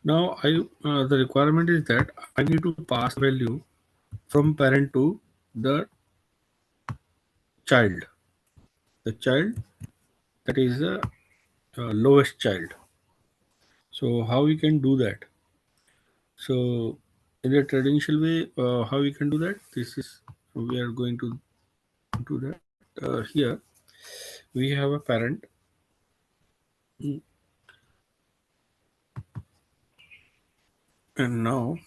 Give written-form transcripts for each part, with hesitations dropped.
Now the requirement is that I need to pass value from parent to the child. The child, that is the lowest child. So how we can do that? So in the traditional way, how we can do that? This is we are going to do that here. We have a parent, mm, and now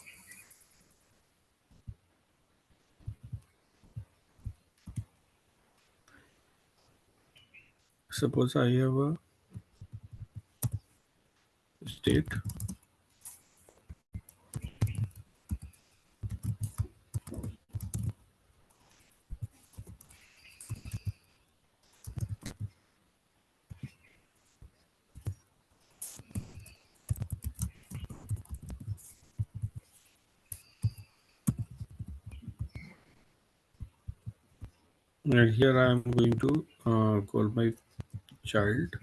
suppose I have a state. And here I am going to call my child,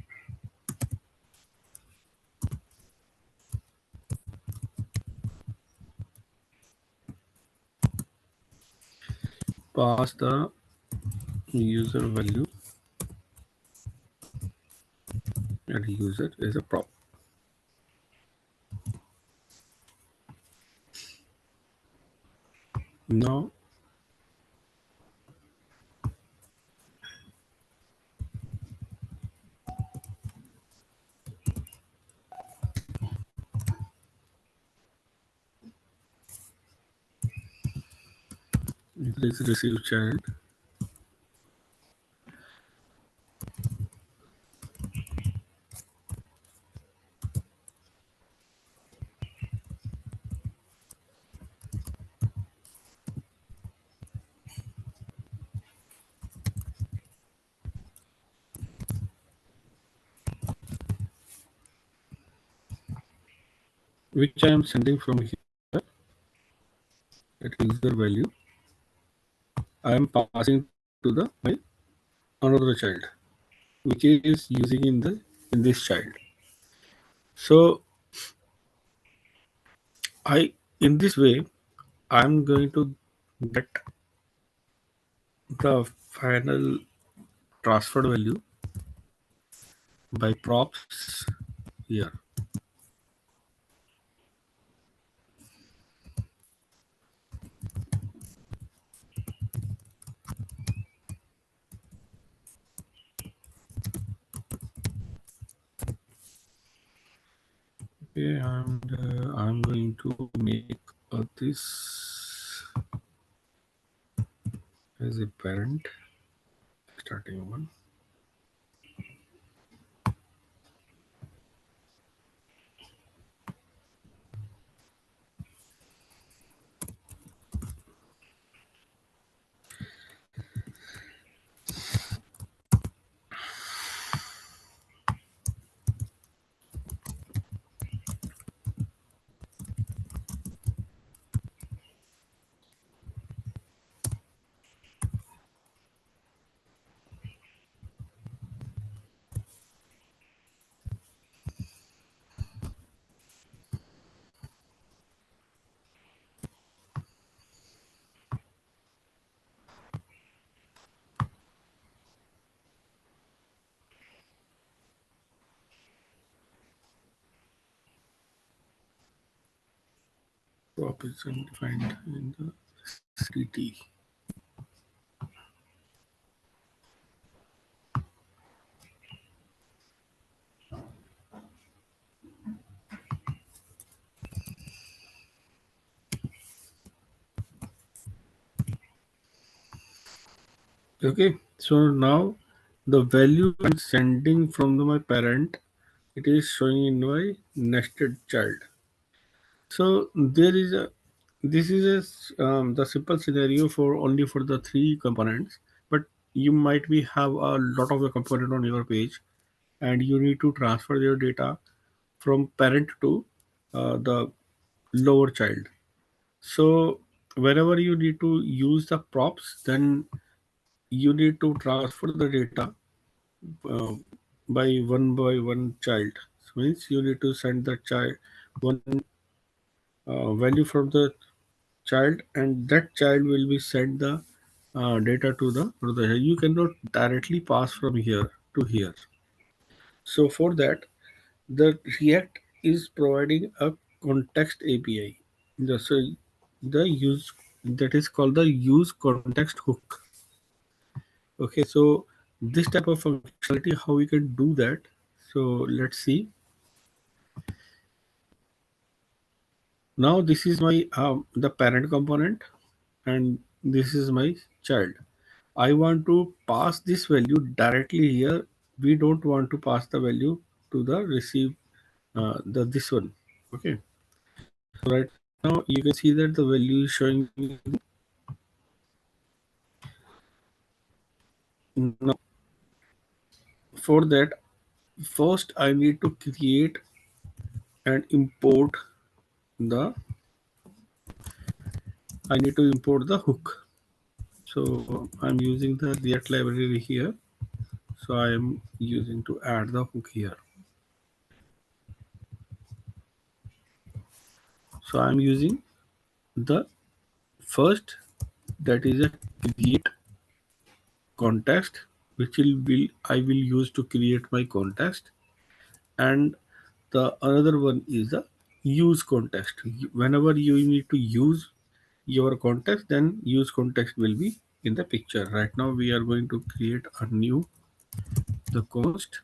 pass the user value, and user is a prop. Now let's receive child. Which I am sending from here at user value. I am passing to the my another child, which is using in this child. So I in this way I am going to get the final transferred value by props here. Okay, and I'm going to make this as a parent starting one. Prop is undefined in the CT. Okay, so now the value I'm sending from my parent, it is showing in my nested child. So there is a this is the simple scenario for only for the three components, but you might be have a lot of the component on your page, and you need to transfer your data from parent to the lower child. So whenever you need to use the props, then you need to transfer the data uh, by one child. So means you need to send the child one value from the child, and that child will be sent the data to the browser. You cannot directly pass from here to here. So for that, the React is providing a context API. So the use that is called the use context hook. Okay, so this type of functionality, how we can do that? So let's see. Now this is my the parent component, and this is my child. I want to pass this value directly here. We don't want to pass the value to the receive the this one. Okay. So right now you can see that the value is showing me. Now for that, first I need to create and import the I need to import the hook. So I'm using the React library here. So I am using to add the hook here. So I'm using the first, that is a create context, which will I will use to create my context, and the another one is the use context. Whenever you need to use your context, then use context will be in the picture. Right now we are going to create a new the const,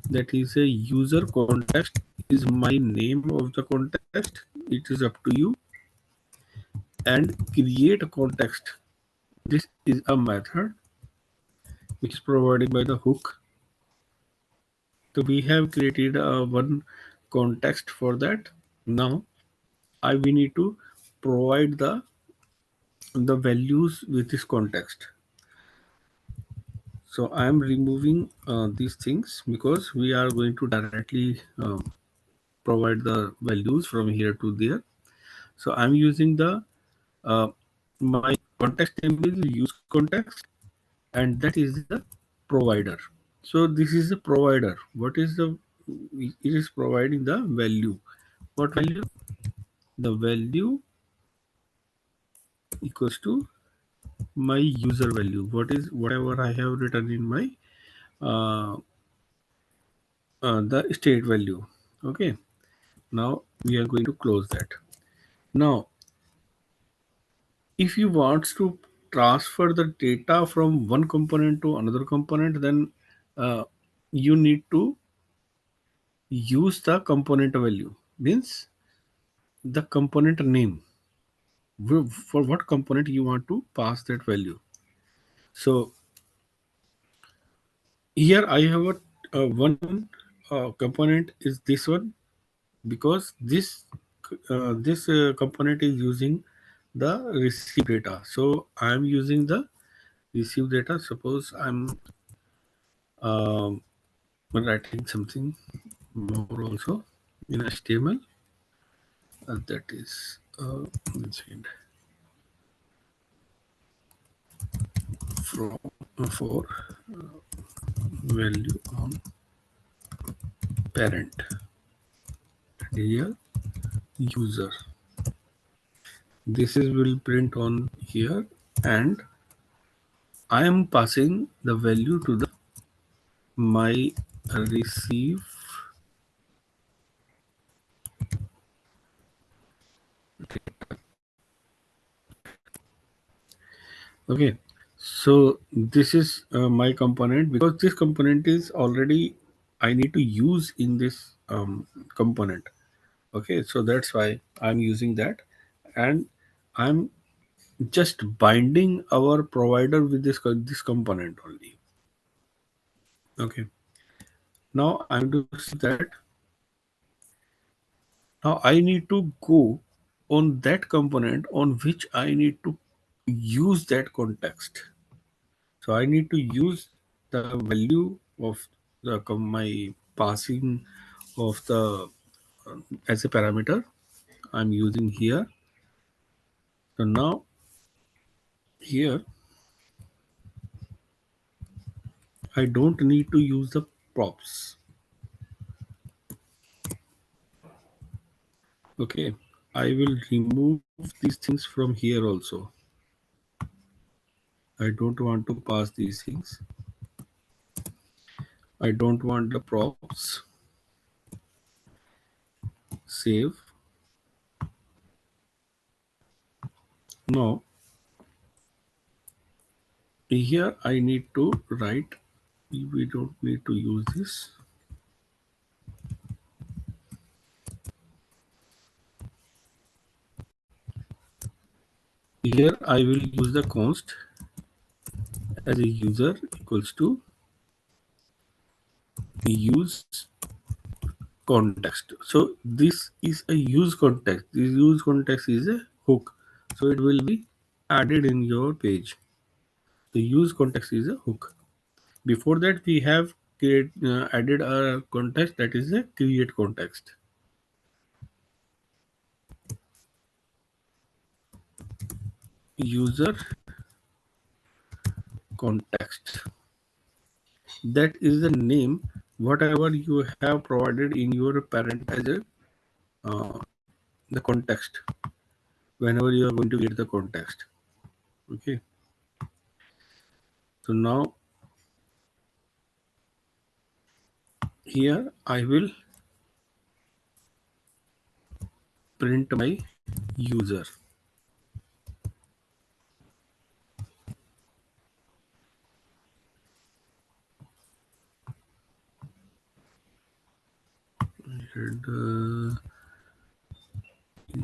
that is a user context is my name of the context. It is up to you. And create a context, this is a method which is provided by the hook. So we have created one context for that. Now I we need to provide the values with this context. So I am removing these things because we are going to directly provide the values from here to there. So I'm using the my context name is use context, and that is the provider. So this is the provider. What is the it is providing the value. What value? The value equals to my user value. What is whatever I have written in my uh, the state value. Okay. Now we are going to close that. Now, if you want to transfer the data from one component to another component, then uh, you need to use the component value. Means the component name. For what component you want to pass that value. So here I have one component is this one, because this component is using the receive data. So I am using the receive data. Suppose I'm um, writing something more also in HTML. That is one second. From for value on parent here user. This is will print on here, and I am passing the value to the my receive. Okay, so this is my component, because this component is already I need to use in this component. Okay, so that's why I'm using that, and I'm just binding our provider with this component only. Okay, now I'm going to see that. Now I need to go on that component on which I need to use that context. So I need to use the value of my passing of the as a parameter I'm using here. So now here I don't need to use the props. Okay, I will remove these things from here also. I don't want to pass these things. I don't want the props. Save. Now, here I need to write. We don't need to use this. Here I will use the const as a user equals to use context. So this is a use context. This use context is a hook. So it will be added in your page. The use context is a hook. Before that, we have added a context that is a create context. User context. That is the name, whatever you have provided in your parent as a the context. Whenever you are going to get the context. Okay. So now here I will print my user. And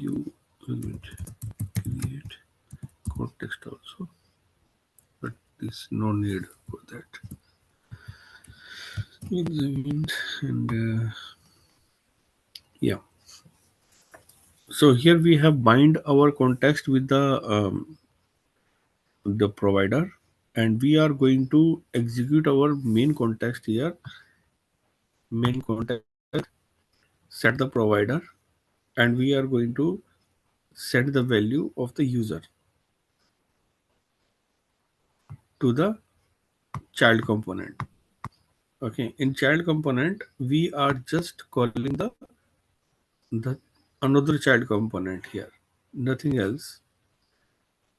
you will create context also, but there's no need for that. And yeah, so here we have bind our context with the provider, and we are going to execute our main context here. Main context, set the provider, and we are going to set the value of the user to the child component. Okay, in child component we are just calling the another child component here, nothing else.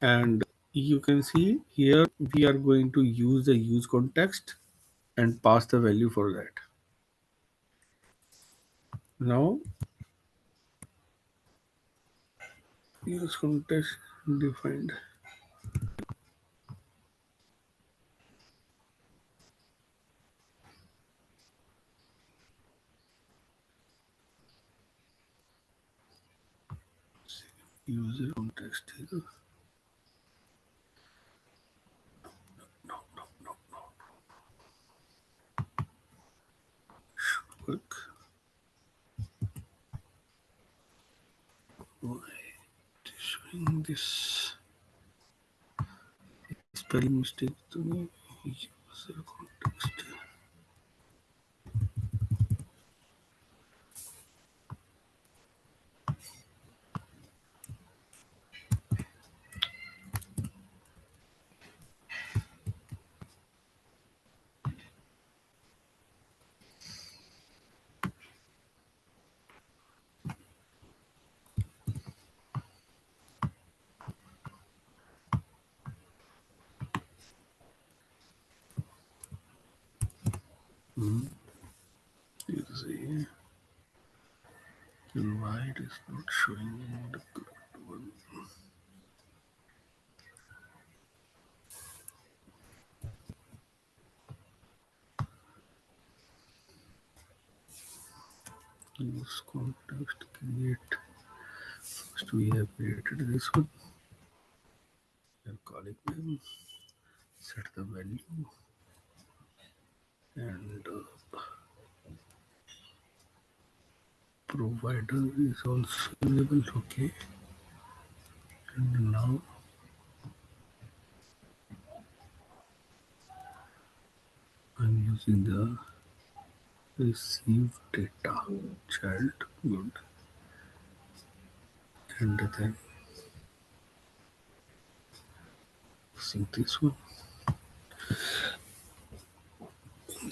And you can see here we are going to use the use context and pass the value for that. Now use context defined. User context here. Work. Why it is showing this spelling mistake to me? User context. You see, and why it is not showing the correct one? Use context create. First we have created this one. We are calling them. Set the value and provider is also available. Okay, and now I'm using the receive data child. Good. And then using this one.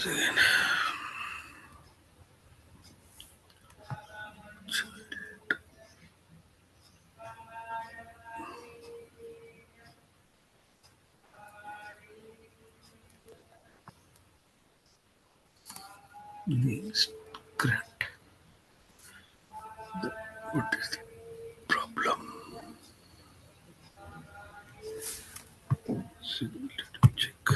Then child. Means correct. What is the problem? So let me check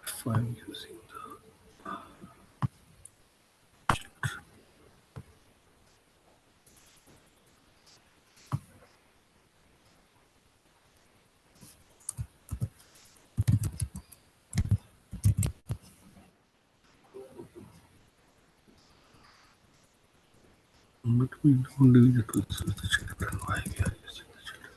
if I'm using the. But we don't do that with the children. Why we are using the children?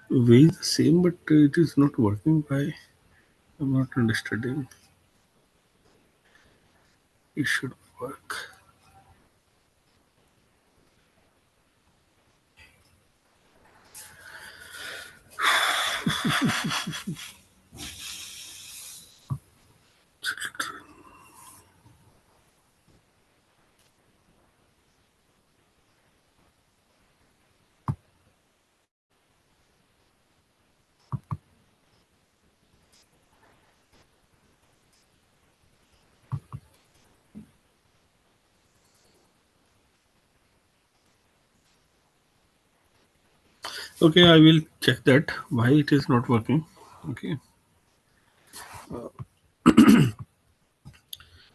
Way is the same, but it is not working. Why? I'm not understanding. It should work. Children. Okay, I will check that why it is not working. Okay.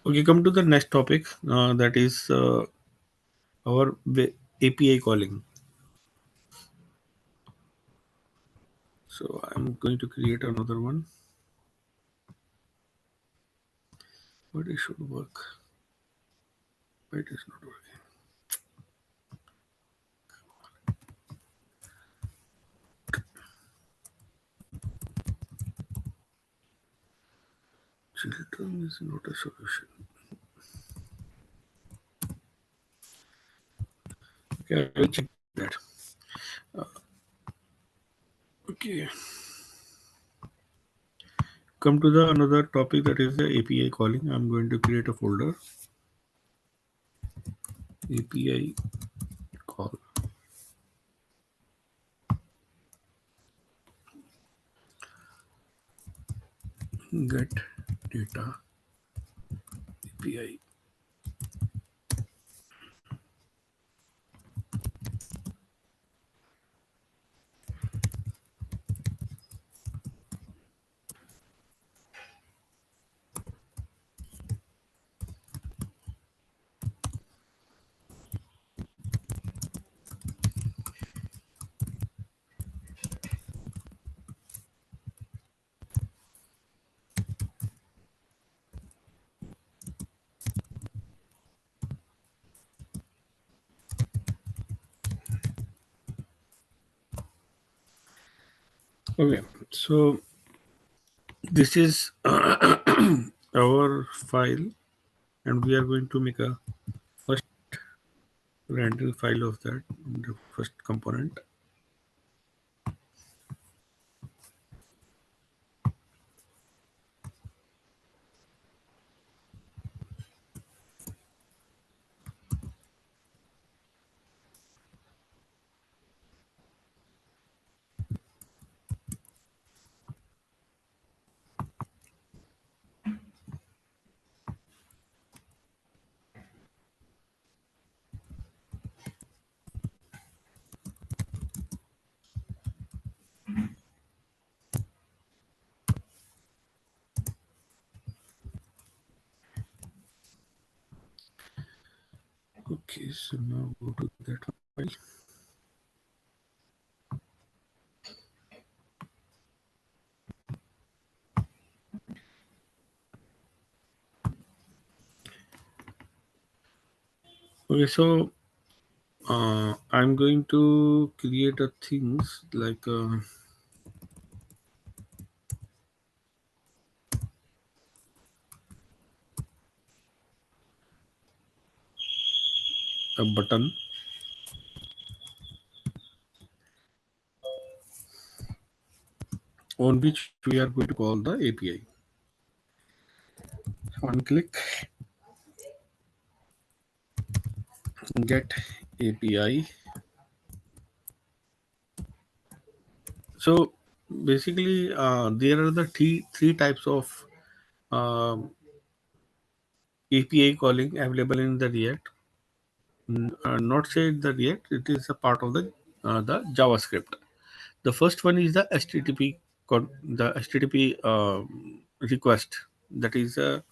Okay, come to the next topic. That is our API calling. So I'm going to create another one, but it should work. But it is not working. Children is not a solution. Okay, I will check that. Okay, come to the another topic, that is the API calling. I'm going to create a folder, API call, get data API. Okay, so this is our file, and we are going to make a first rendering file of that, the first component. Okay, so now go to that file. Okay, so I'm going to create a things like a button on which we are going to call the API. one click, get API. So basically, there are the three types of um, API calling available in the React. Not say the React, it is a part of the JavaScript. The first one is the HTTP request. That is the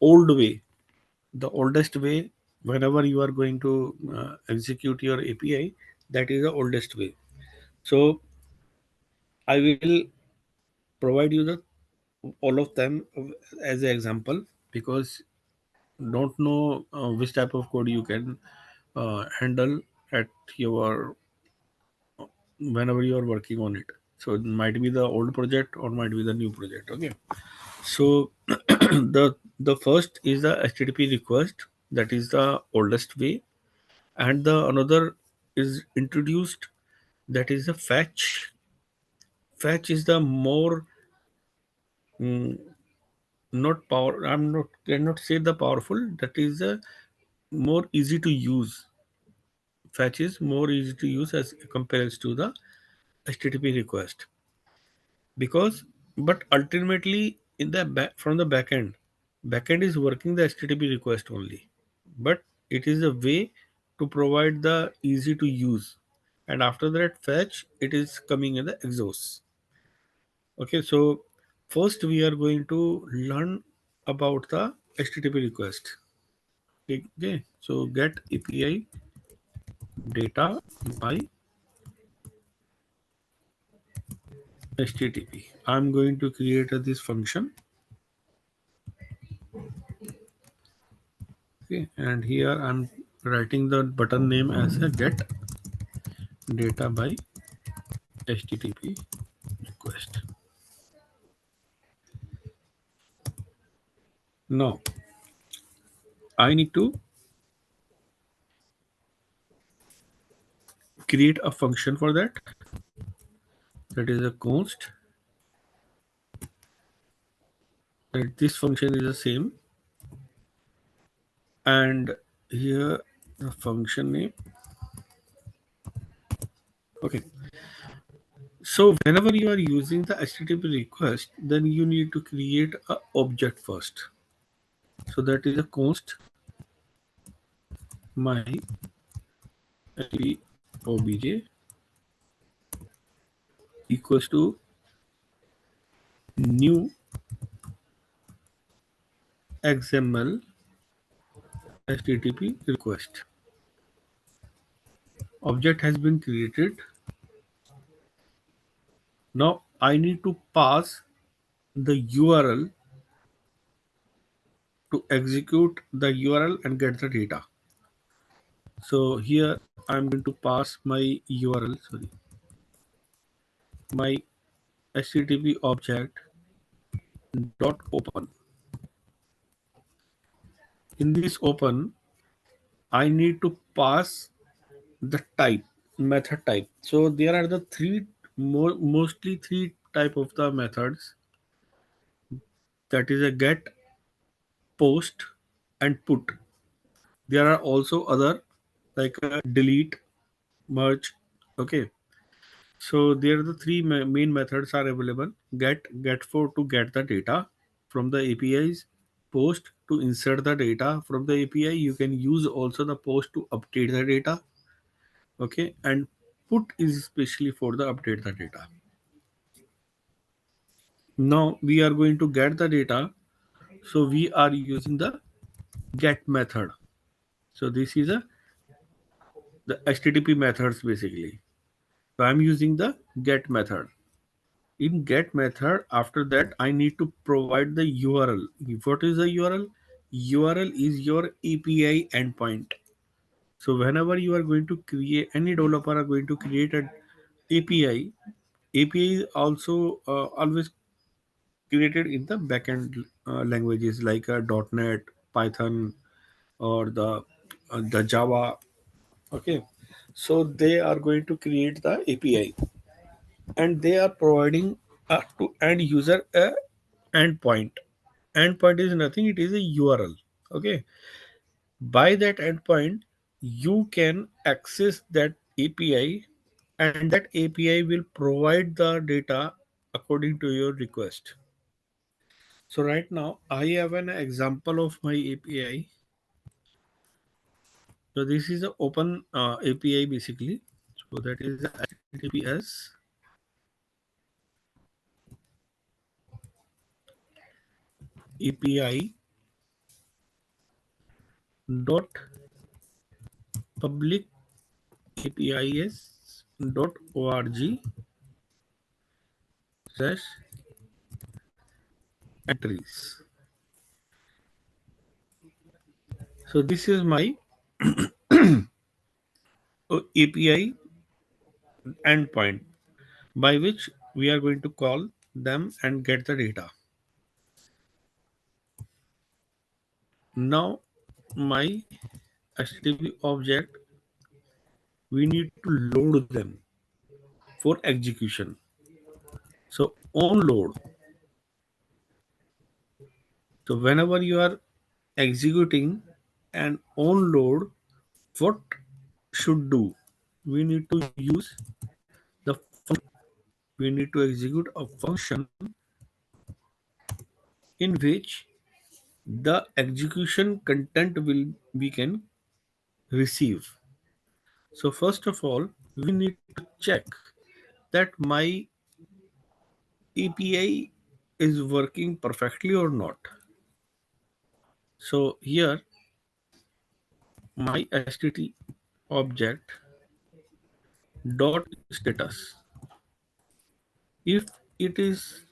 old way, the oldest way. Whenever you are going to execute your API, that is the oldest way. So I will provide you the all of them as an example, because don't know which type of code you can handle at your whenever you are working on it. So it might be the old project or might be the new project. Okay. So the first is the HTTP request. That is the oldest way, and the another is introduced. That is the fetch. Fetch is the more mm, not power. I'm not cannot say the powerful. That is the more easy to use. Fetch is more easy to use as compared to the HTTP request, because but ultimately in the back from the backend is working the HTTP request only, but it is a way to provide the easy to use, and after that fetch it is coming in the exhaust. Okay, so first we are going to learn about the HTTP request. Okay, so get API data by HTTP. I'm going to create this function. Okay, and here I'm writing the button name as a get data by HTTP request. Now I need to create a function for that. That is a const. That this function is the same, and here the function name. Okay. So whenever you are using the HTTP request, then you need to create a object first. So that is a const my HTTP obj equals to new XML HTTP request. Object has been created. Now I need to pass the URL to execute the URL and get the data. So here I'm going to pass my URL, sorry, my HTTP object dot open. In this open, I need to pass the type, method type. So there are the mostly three type of the methods. That is a get, post, and put. There are also other like delete, merge. Okay, so there are the three main methods are available. Get for to get the data from the APIs, post to insert the data from the API. You can use also the post to update the data. Okay, and put is especially for the update the data. Now we are going to get the data, so we are using the get method. So this is the HTTP methods basically. So I'm using the get method. In get method, after that I need to provide the URL. What is the URL? URL is your API endpoint. So whenever you are going to create, any developer are going to create an API. API is also always created in the backend languages like .NET, Python, or the Java. Okay, so they are going to create the API, and they are providing to end user a endpoint. Endpoint is nothing, it is a URL. Okay, by that endpoint you can access that API, and that API will provide the data according to your request. So right now I have an example of my API. So this is an open API basically. So that is the HTTPS API dot public APIs dot org slash entries. So this is my API endpoint by which we are going to call them and get the data. Now my HTTP object, we need to load them for execution. So on load. So whenever you are executing an on load, what should do? We need to use the we need to execute a function in which the execution content will we can receive. So first of all, we need to check that my API is working perfectly or not. So here my HTTP object dot status. If it is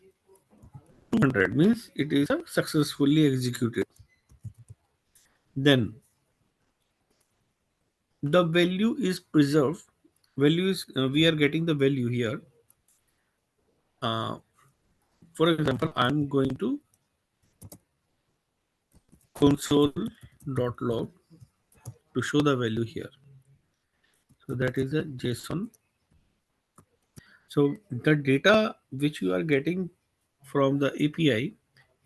200 means it is a successfully executed. Then the value is preserved. Value is we are getting the value here. Uh, for example, I'm going to console.log to show the value here. So that is a JSON. So the data which you are getting from the API,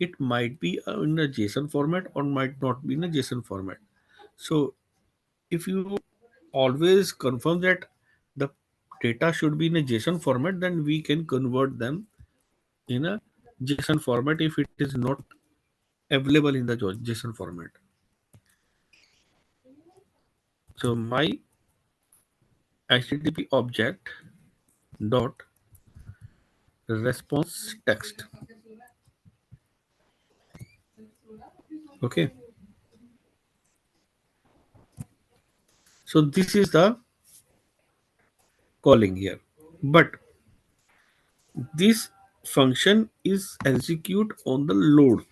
it might be in a JSON format or might not be in a JSON format. So if you always confirm that the data should be in a JSON format, then we can convert them in a JSON format if it is not available in the JSON format. So my HTTP object dot response text. Okay. So this is the calling here. But this function is execute on the load.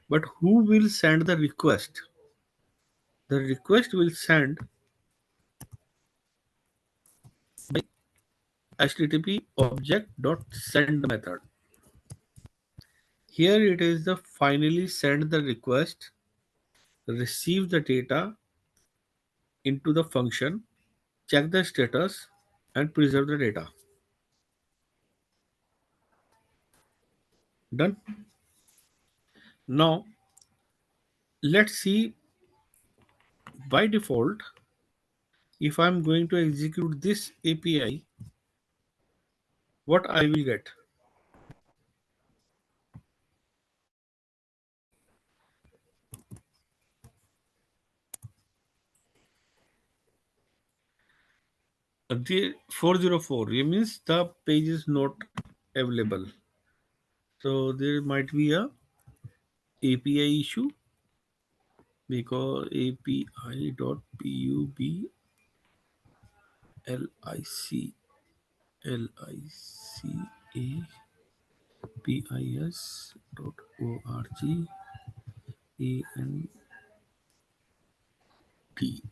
But who will send the request? The request will send by HTTP object dot send method. Here it is the finally send the request, receive the data into the function, check the status, and preserve the data. Done. Now let's see by default if I'm going to execute this API, what I will get. The 404 it means the page is not available. So there might be a API issue because API dot pub lic licapis dot org ent.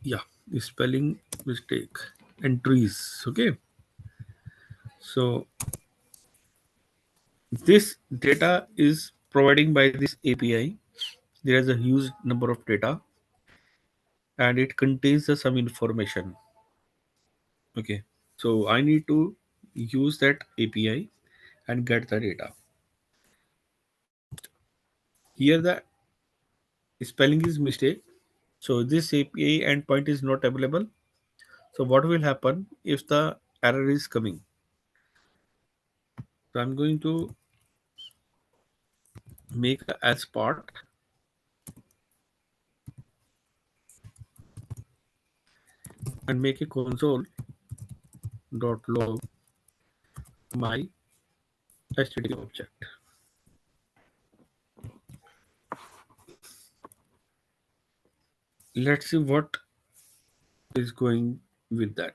Yeah, spelling mistake. Entries. Okay. So this data is providing by this API. There is a huge number of data and it contains some information. Okay. So I need to use that API and get the data. Here the spelling is mistake. So this API endpoint is not available. So what will happen if the error is coming? So I'm going to make a as part and make a console dot log my HTTP object. Let's see what is going with that.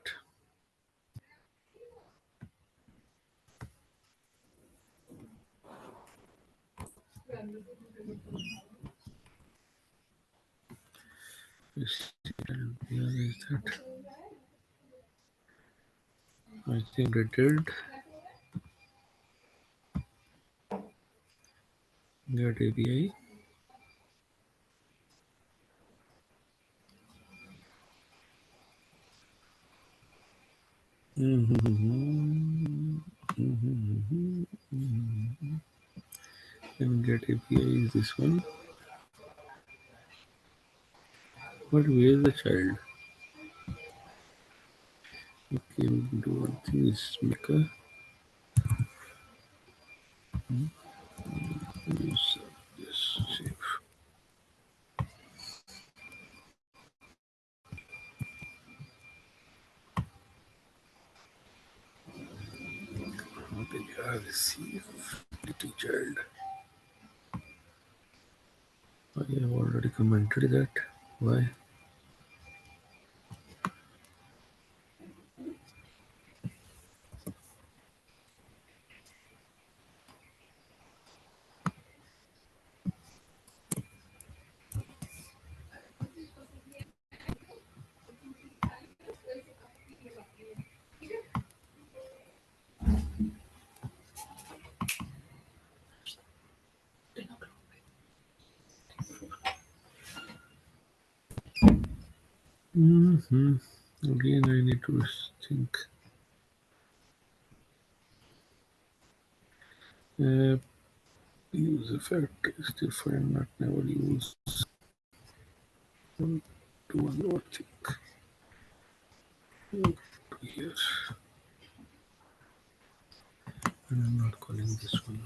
Where is that? I think I did get API. And get API is this one. But where is the child? Okay, we can do one thing is make a use this save. Okay, yeah, receive little child. I have already commented that. Why? Mm-hmm. Again, I need to think. Uh, use effect is different, not never use. Do one more thing. Here. And I'm not calling this one.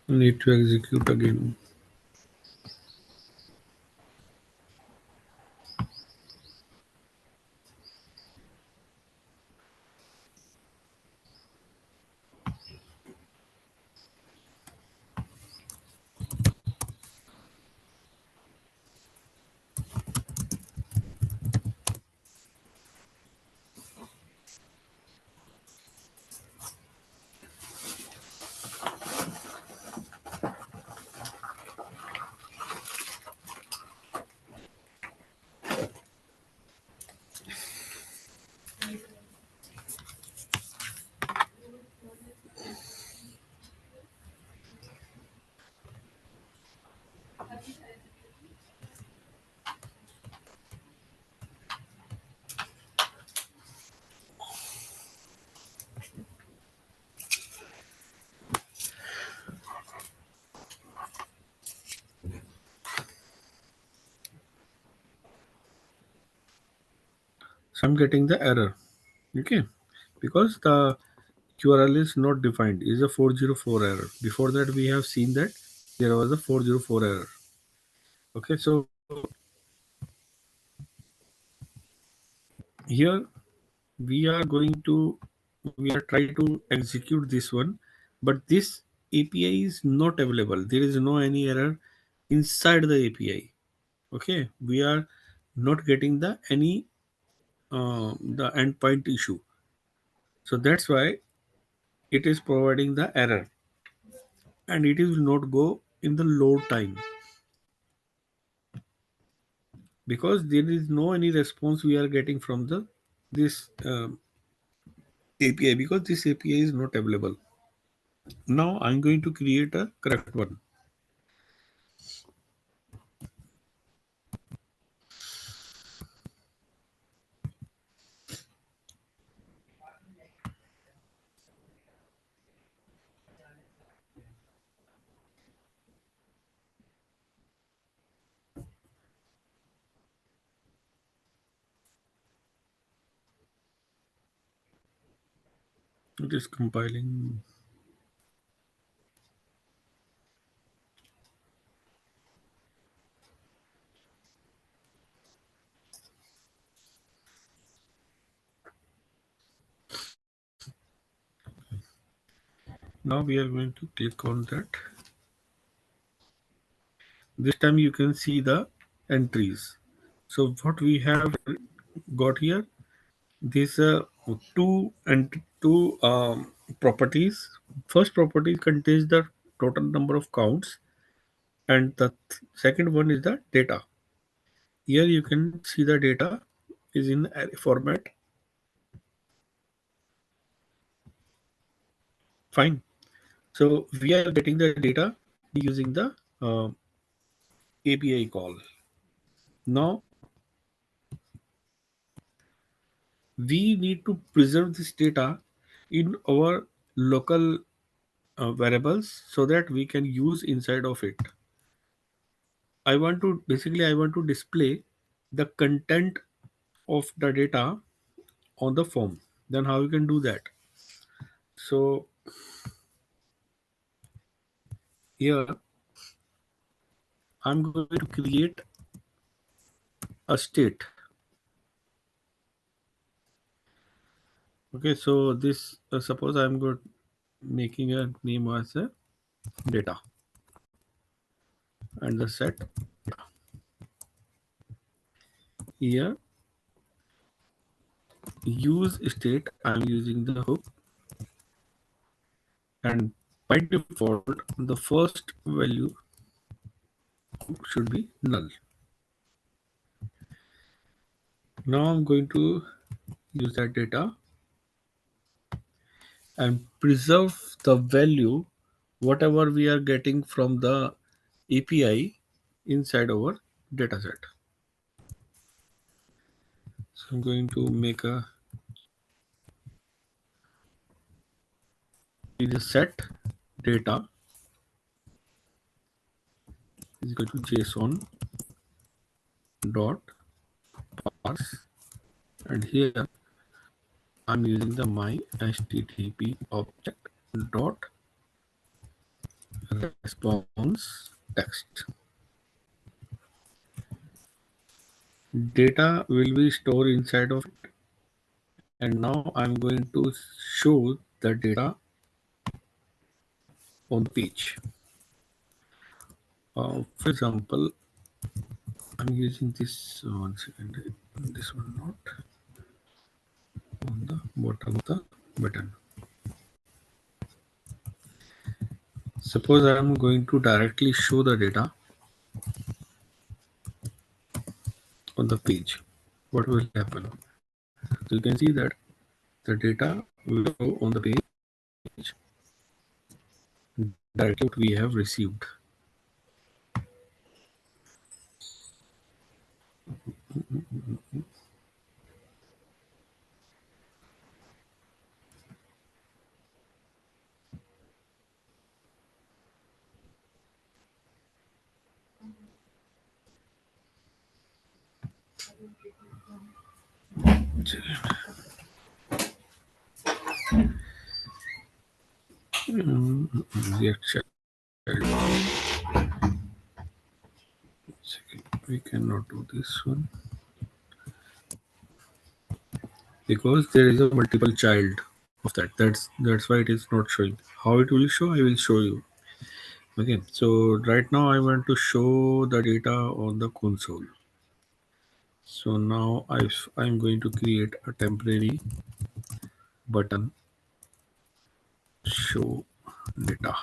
I need to execute again. So I'm getting the error. Okay. Because the URL is not defined, is a 404 error. Before that, we have seen that there was a 404 error. Okay, so here we are going to we are trying to execute this one, but this API is not available. There is no any error inside the API. Okay, we are not getting the any the endpoint issue. So that's why it is providing the error, and it will not go in the load time because there is no any response we are getting from the this API because this API is not available. Now I'm going to create a correct one. It is compiling. Now we are going to click on that. This time you can see the entries. So what we have got here, these two properties. First property contains the total number of counts, and the second one is the data. Here you can see the data is in array format. Fine. So we are getting the data using the API call. Now we need to preserve this data in our local variables so that we can use inside of it. I want to display the content of the data on the form. Then how you can do that? So here I'm going to create a state. Okay, so this suppose I'm good making a name as a data and the set here use state. I'm using the hook, and by default the first value should be null. Now I'm going to use that data and preserve the value whatever we are getting from the API inside our dataset. So I'm going to make a set data is equal to JSON dot parse, and here I'm using the my HTTP object dot response text. Data will be stored inside of it, and now I'm going to show the data on the page. For example, I'm using this one second. This one not on the bottom of the button. Suppose I'm going to directly show the data on the page. What will happen? So you can see that the data will go on the page directly what we have received. Reaction. Second, we cannot do this one because there is a multiple child of that. That's why it is not showing. How it will show, I will show you. Okay, so right now I want to show the data on the console. So now I'm going to create a temporary button show data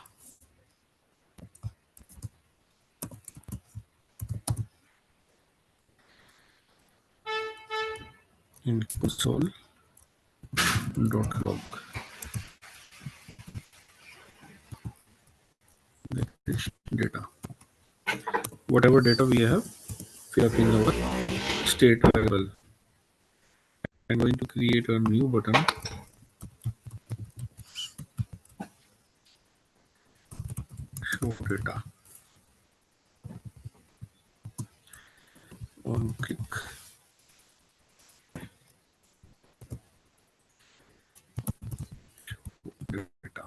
in console.log. data. Whatever data we have fill up in our state variable. I'm going to create a new button, show data. On click, data.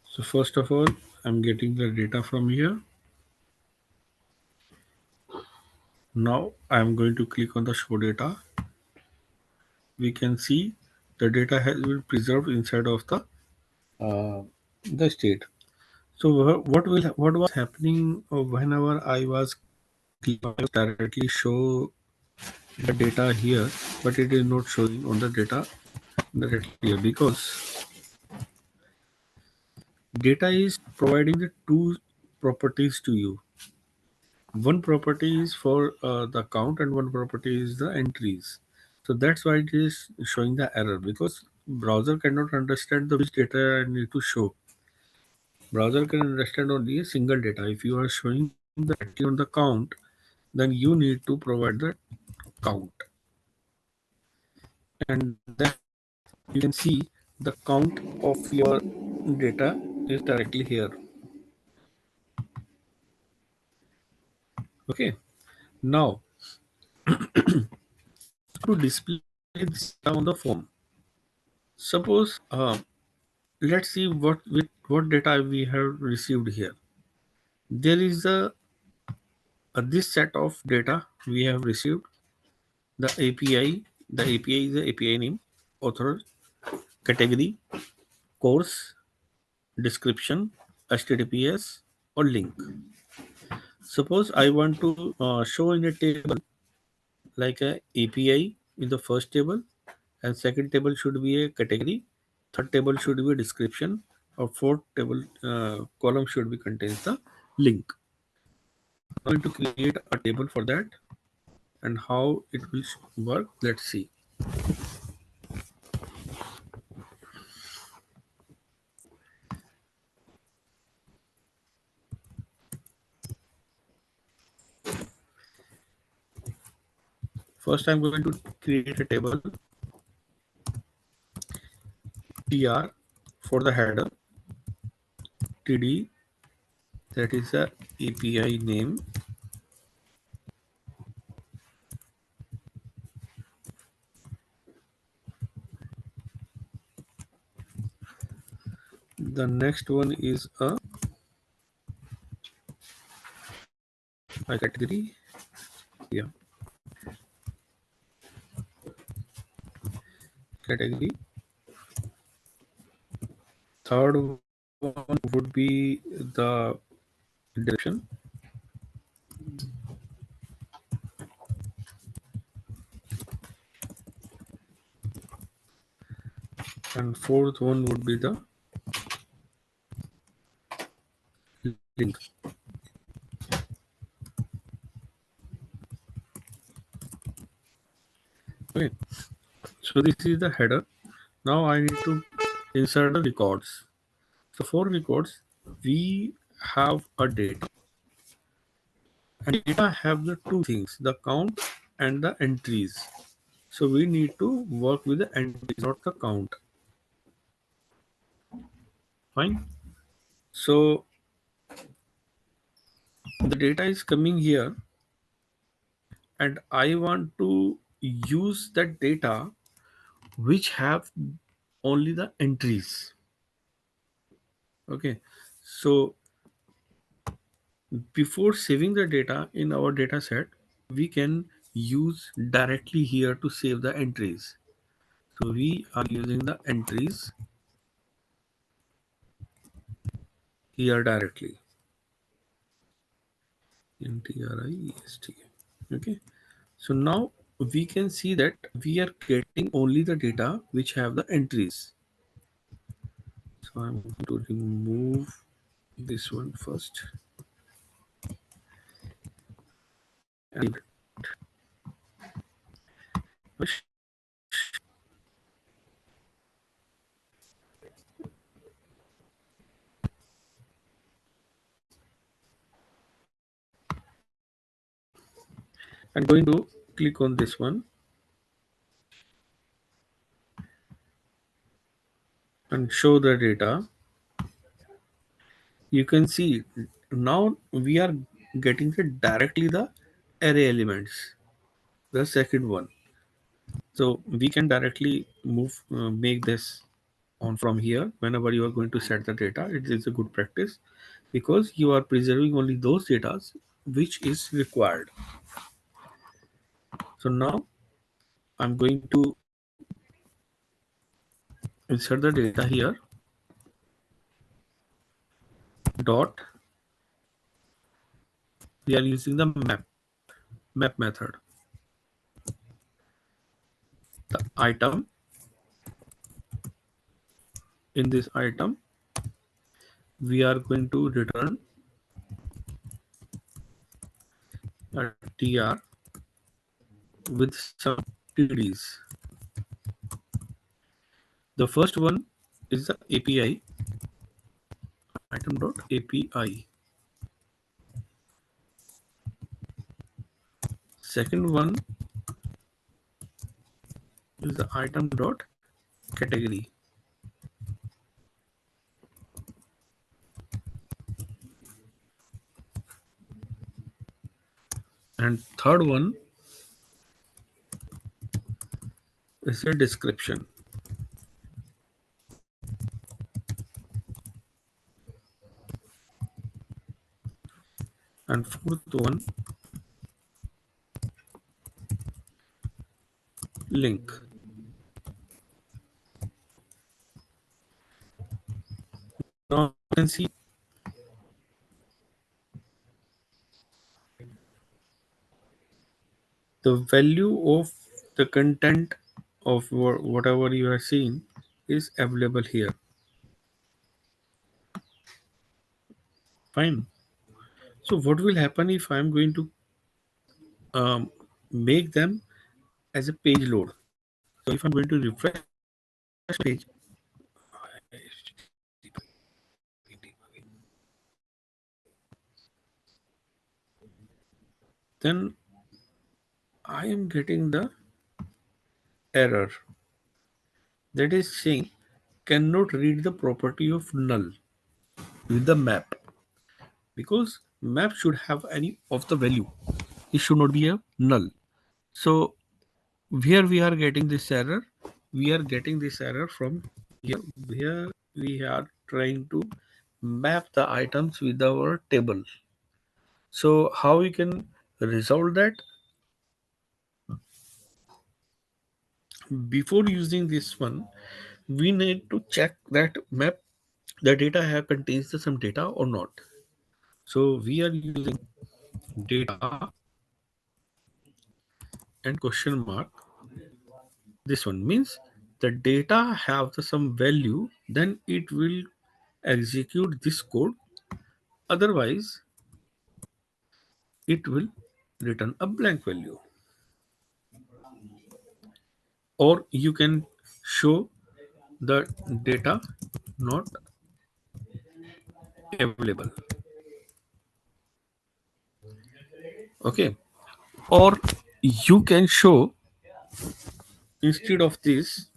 So first of all, I'm getting the data from here. Now I'm going to click on the show data. We can see the data has been preserved inside of uh, the state. So what was happening whenever I was directly show the data here, but it is not showing on the data directly here because data is providing the two properties to you. One property is for the count and one property is the entries. So that's why it is showing the error because browser cannot understand the which data I need to show. Browser can understand only a single data. If you are showing the directly on the count, then you need to provide the count. And then you can see the count of your data is directly here. Okay. Now to display this on the form. Suppose let's see what data we have received here. There is a this set of data we have received. The API is the API name, author, category, course, description, HTTPS, or link. Suppose I want to show in a table like a API in the first table, and second table should be a category, third table should be a description, or fourth table column should be contains the link. I'm going to create a table for that, and how it will work. Let's see. First, I'm going to create a table tr for the header, td, that is the API name, the next one is a category, yeah, category. Third one would be the description, and fourth one would be the link. Okay, so this is the header. Now I need to insert the records. So for records, we have a date, and data have the two things: the count and the entries. So we need to work with the entries, not the count. Fine. So the data is coming here, and I want to use that data which have only the entries. Okay. So before saving the data in our data set, we can use directly here to save the entries. So we are using the entries here directly in TRIEST. Okay. So now we can see that we are getting only the data which have the entries. So I'm going to remove this one first. I'm going to click on this one and show the data. You can see now we are getting directly the array elements, the second one. So we can directly move, make this on from here whenever you are going to set the data. It is a good practice because you are preserving only those data which is required. So now I'm going to insert the data here. Dot. We are using the map method. The item, in this item we are going to return a tr with some tds. The first one is the API, item dot API. Second one is the item dot category. And third one is a description. And fourth one, link. Now you can see the value of the content of whatever you are seeing is available here. Fine. So what will happen if I'm going to make them as a page load? So if I'm going to refresh page, then I am getting the error that is saying cannot read the property of null with the map, because map should have any of the value. It should not be a null. So where we are getting this error? We are getting this error from here, where we are trying to map the items with our table. So how we can resolve that? Before using this one, we need to check that map the data have contains some data or not. So we are using data and question mark. This one means the data have some value, then it will execute this code. Otherwise, it will return a blank value. Or you can show the data not available. Okay. Or you can show instead of this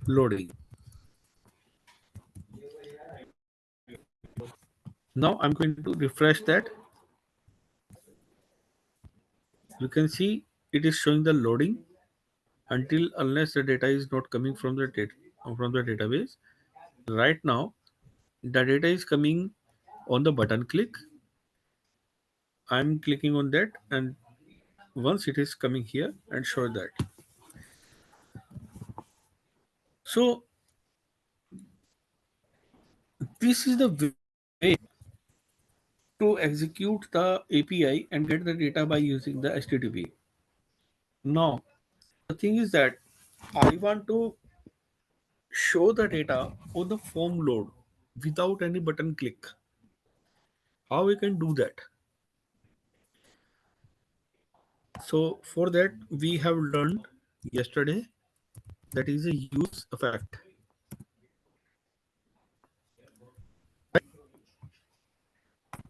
loading. Now I'm going to refresh that. You can see it is showing the loading until unless the data is not coming from the database. Right now the data is coming on the button click. I'm clicking on that, and once it is coming here and show that. So this is the way to execute the API and get the data by using the HTTP. Now the thing is that I want to show the data on the form load without any button click. How we can do that? So for that we have learned yesterday, that is a use effect.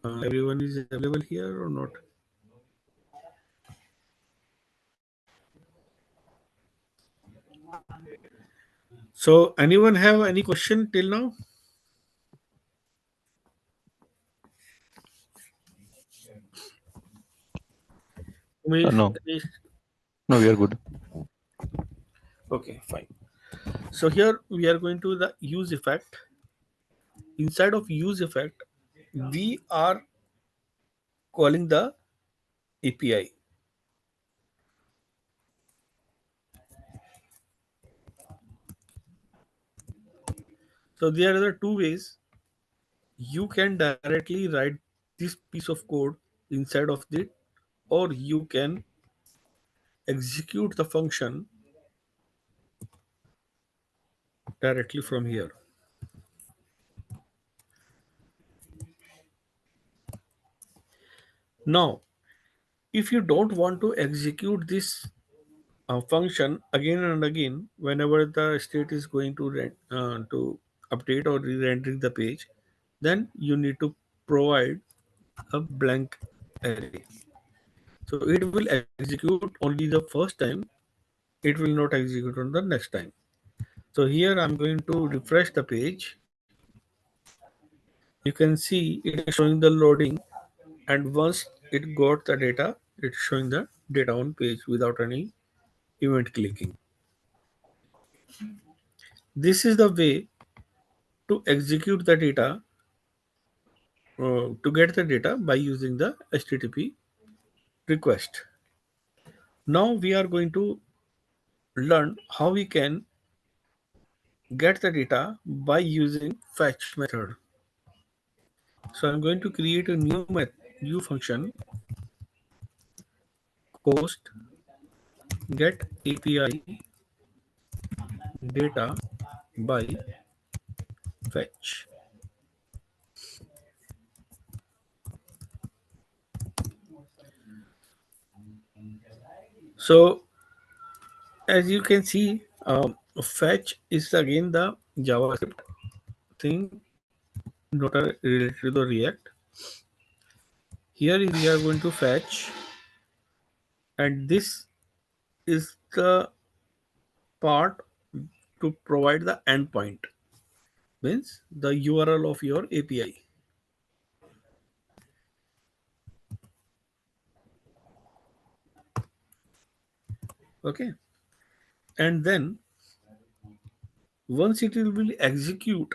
Everyone is available here or not? So anyone have any question till now? Umesh, No, Anish? no, we are good. Okay, fine. So here we are going to the use effect. Inside of use effect, we are calling the API. So there are the two ways you can directly write this piece of code inside of it, or you can execute the function directly from here. Now, if you don't want to execute this function again and again whenever the state is going to to update or re-rendering the page, then you need to provide a blank array. So it will execute only the first time, it will not execute on the next time. So here I'm going to refresh the page. You can see it is showing the loading, and once it got the data, it's showing the data on page without any event clicking. This is the way to execute the data, to get the data by using the HTTP request. Now we are going to learn how we can get the data by using fetch method. So I'm going to create a new function, post get API data by fetch. So as you can see, fetch is again the JavaScript thing, not related to the React. Here we are going to fetch, and this is the part to provide the endpoint, means the URL of your API. Okay, and then once it will execute,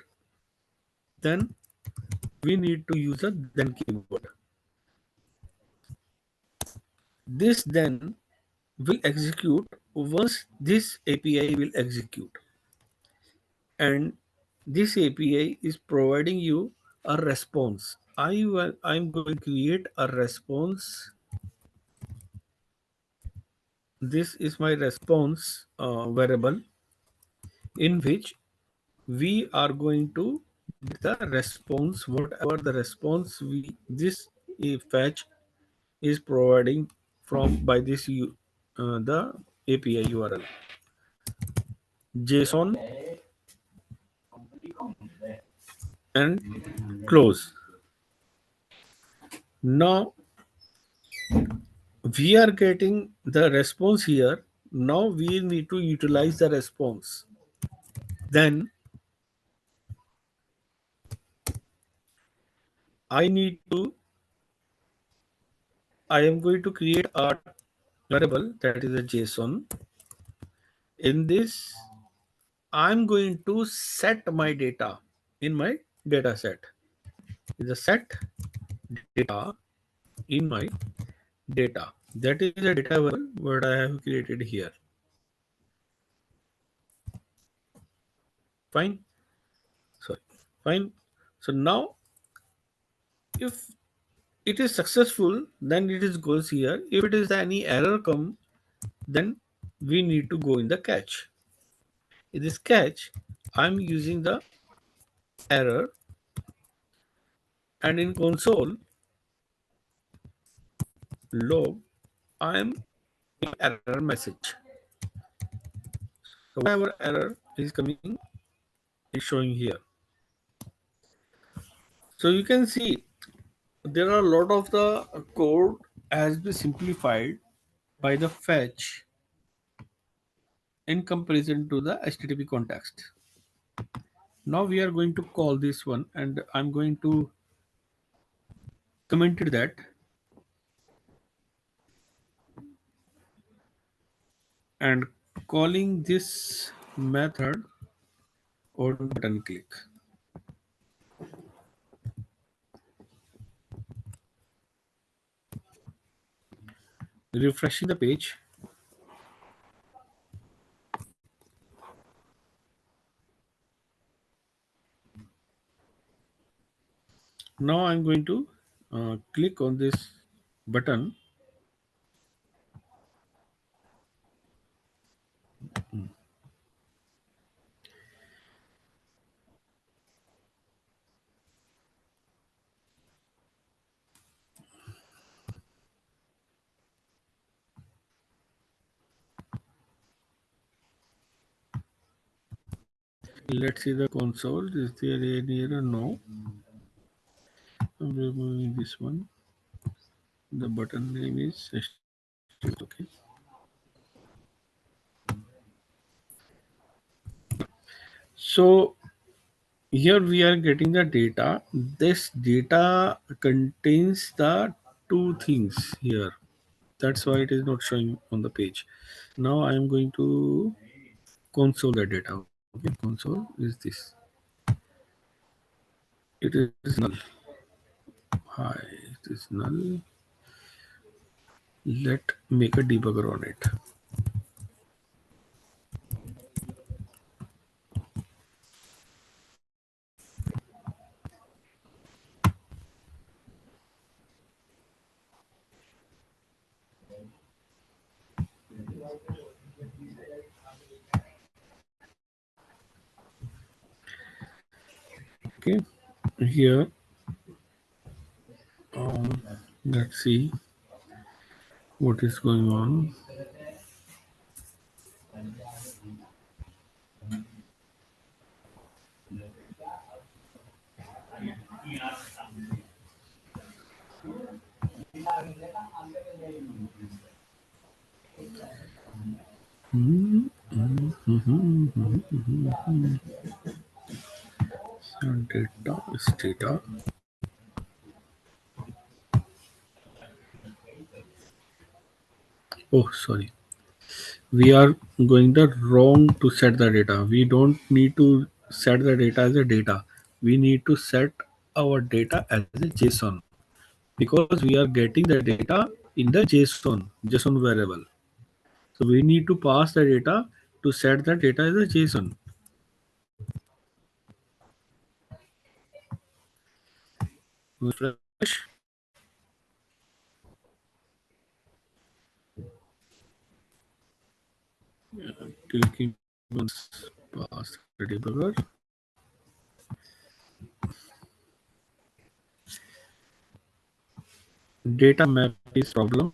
then we need to use a then keyword. This then will execute once this API will execute, and this API is providing you a response. I'm going to create a response. This is my response variable, in which we are going to get the response, whatever the response this fetch is providing from by this the API URL, JSON and close. Now we are getting the response here. Now we need to utilize the response. Then I need to I am going to create a variable that is a JSON. In this, I'm going to set my data in my data set. The set data in my data. That is a data variable what I have created here. Fine. Sorry. Fine. So now if it is successful, then it is goes here. If it is any error come, then we need to go in the catch. In this catch, I'm using the error, and in console log, I'm error message. So whatever error is coming is showing here. So you can see there are a lot of the code has been simplified by the fetch in comparison to the HTTP context. Now we are going to call this one, and I'm going to comment it that, and calling this method on button click, refreshing the page. Now I'm going to click on this button. Let's see the console. Is there any error? No. I'm removing this one. The button name is okay. So here we are getting the data. This data contains the two things here. That's why it is not showing on the page. Now I am going to console the data. Okay, console is this. It is null. Hi, it is null. Let make a debugger on it. Okay, here let's see what is going on. So data is data. Oh, sorry. We are going the wrong to set the data. We don't need to set the data as a data. We need to set our data as a JSON, because we are getting the data in the JSON variable. So we need to pass the data to set the data as a JSON. Refresh. Clicking once pass the debugger. Data map is problem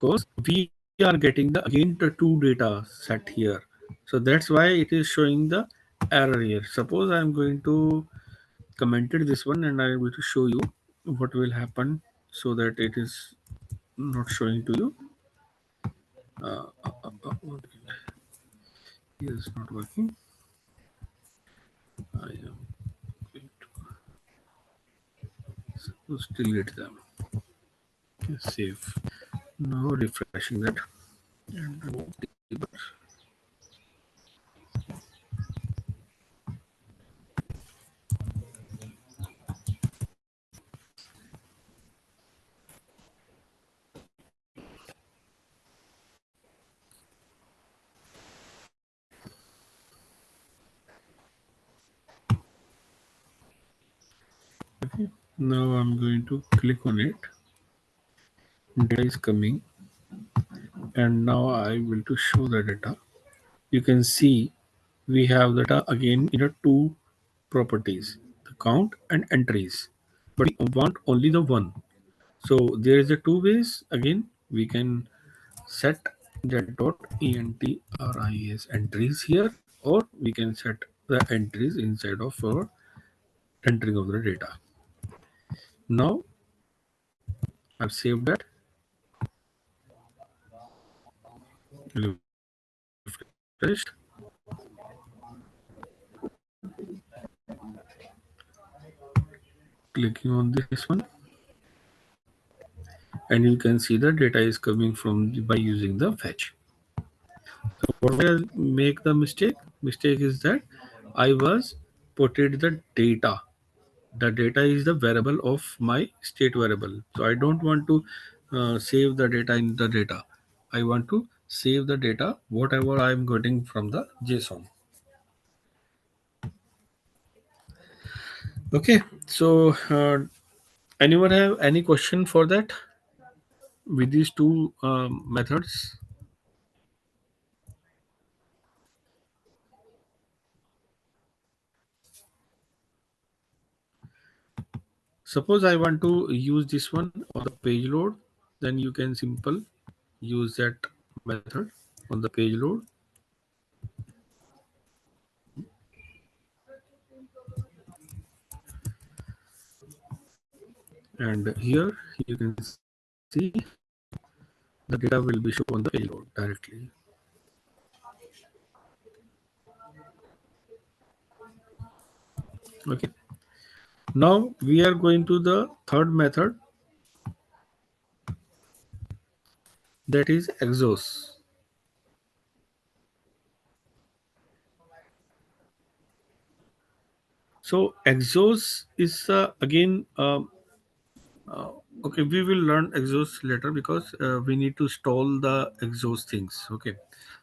because we are getting the again the two data set here. So that's why it is showing the error here. Suppose I am going to commented this one, and I am going to show you what will happen so that it is not showing to you. Here is not working. I am going to delete them. Okay, save. Now refreshing that and remove the. Okay. Now I'm going to click on it. Data is coming, and now I will to show the data. You can see we have data again in a two properties, the count and entries, but we want only the one. So there is a two ways again we can set get.entries entries here, or we can set the entries inside of our entering of the data. Now I've saved that. Refresh. Clicking on this one, and you can see the data is coming from by using the fetch. So what I make the mistake? Mistake is that I was putted the data. The data is the variable of my state variable. So I don't want to save the data in the data. I want to save the data whatever I am getting from the JSON. Okay. So anyone have any question for that with these two methods? Suppose I want to use this one on the page load, then you can simple use that method on the page load. And here you can see the data will be shown on the page load directly. Okay. Now we are going to the third method, that is exhaust. So exhaust is again okay. We will learn exhaust later because we need to install the exhaust things. Okay.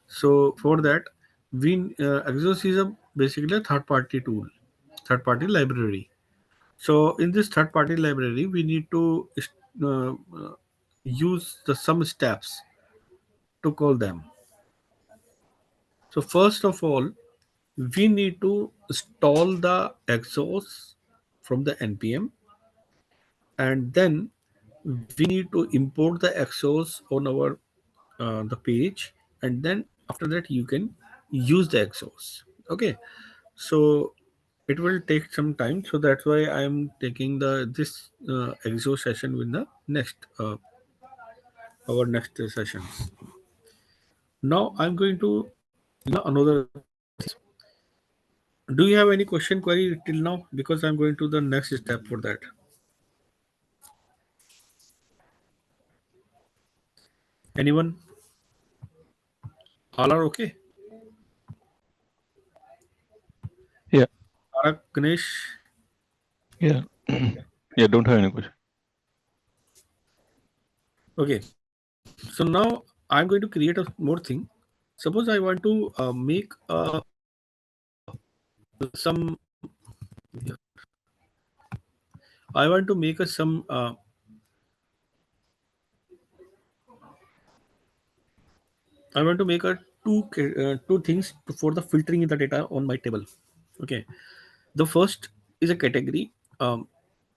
So for that, we exhaust is a basically a third party tool, third party library. So in this third party library, we need to use the some steps to call them. So first of all, we need to install the exhaust from the npm, and then we need to import the exhaust on our the page, and then after that you can use the exhaust. Okay. So it will take some time, so that's why I am taking the this exhaust session with the next our next sessions. Now I'm going to another. Do you have any question query till now? Because I'm going to the next step for that. Anyone? All are okay? Yeah, Tarak, Ganesh? yeah, yeah. Don't have any question. Okay. So now I'm going to create a more thing. Suppose I want to make some. I want to make a some. I want to make a two things for the filtering in the data on my table. Okay. The first is a category on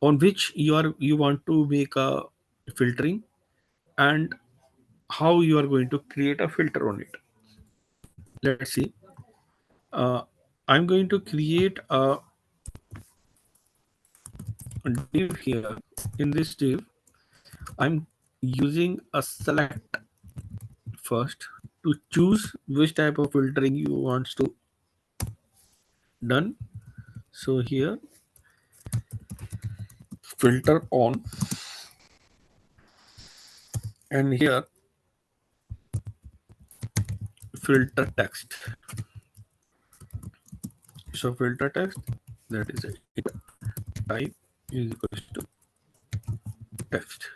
which you want to make a filtering, and how you are going to create a filter on it. Let's see. Uh, I'm going to create a div here. In this div, I'm using a select first to choose which type of filtering you want to done. So here, filter on, and here filter text. So filter text, that is it. Type is equals to text,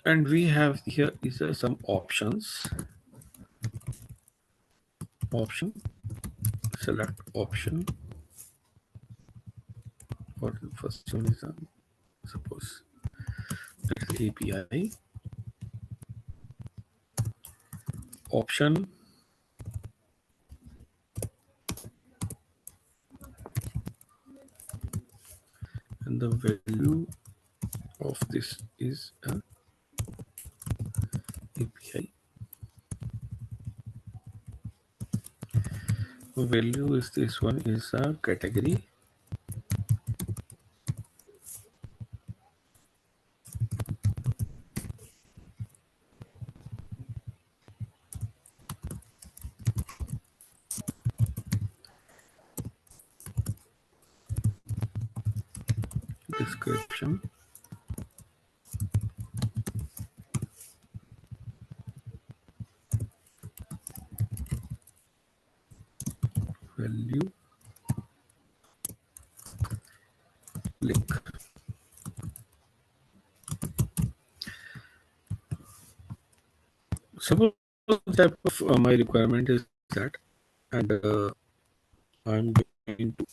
and we have here is some options. Option, select option. What the first one is suppose that's API option, and the value of this is a API. Value is this one is a category. Description. Value. Link. Suppose type of my requirement is that, and I'm going to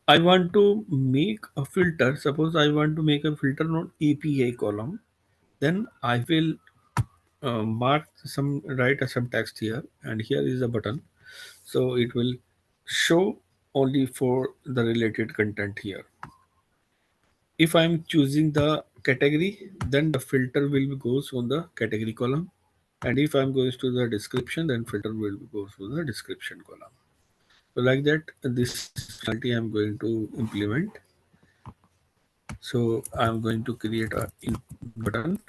I want to make a filter. Suppose I want to make a filter on API column. Then I will mark some write some text here, and here is a button. So it will show only for the related content here. If I am choosing the category, then the filter will goes on the category column. And if I am going to the description, then filter will go to the description column. So like that, this functionality I am going to implement. So I'm going to create a in button.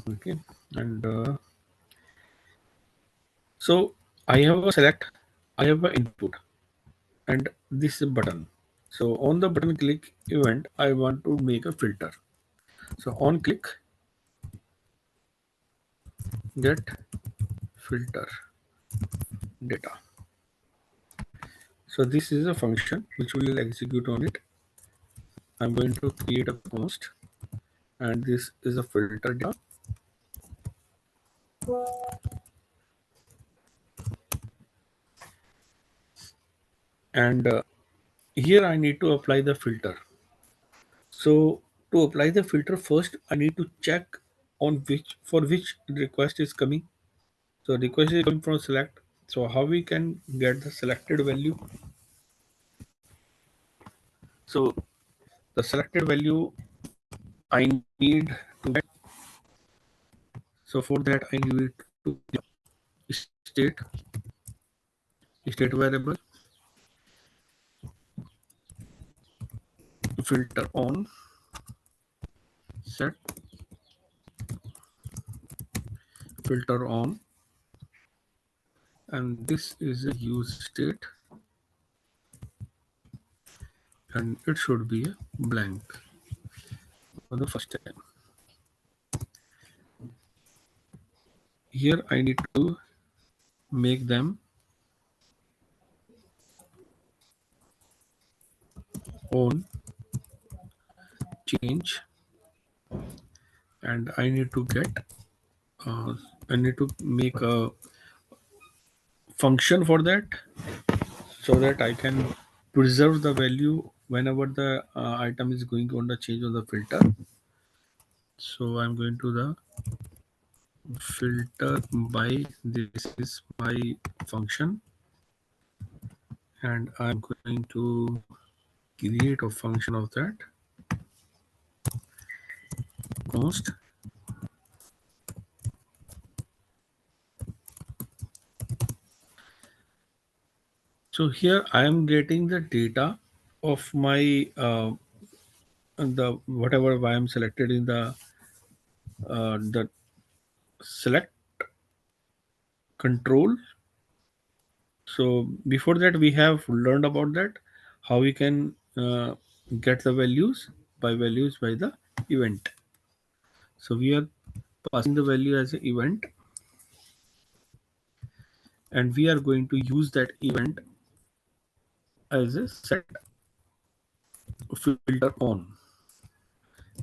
Okay, and so I have a select, I have an input, and this is a button. So on the button click event, I want to make a filter. So on click, get filter data. So this is a function which will execute on it. I'm going to create a const, and this is a filter data. And here I need to apply the filter. So to apply the filter first, I need to check on which request is coming. So request is coming from select. So how we can get the selected value? So the selected value I need to get. So for that I need to state state variable filter on set filter on, and this is a use state, and it should be a blank for the first time. Here I need to make them on change, and I need to get I need to make a function for that, so that I can preserve the value whenever the item is going on the change on the filter. So I'm going to the filter by, this is my function, and I'm going to create a function of that const. So here I am getting the data of my the whatever I am selected in the select control. So before that we have learned about that how we can get the values by the event. So we are passing the value as an event, and we are going to use that event as a set filter on.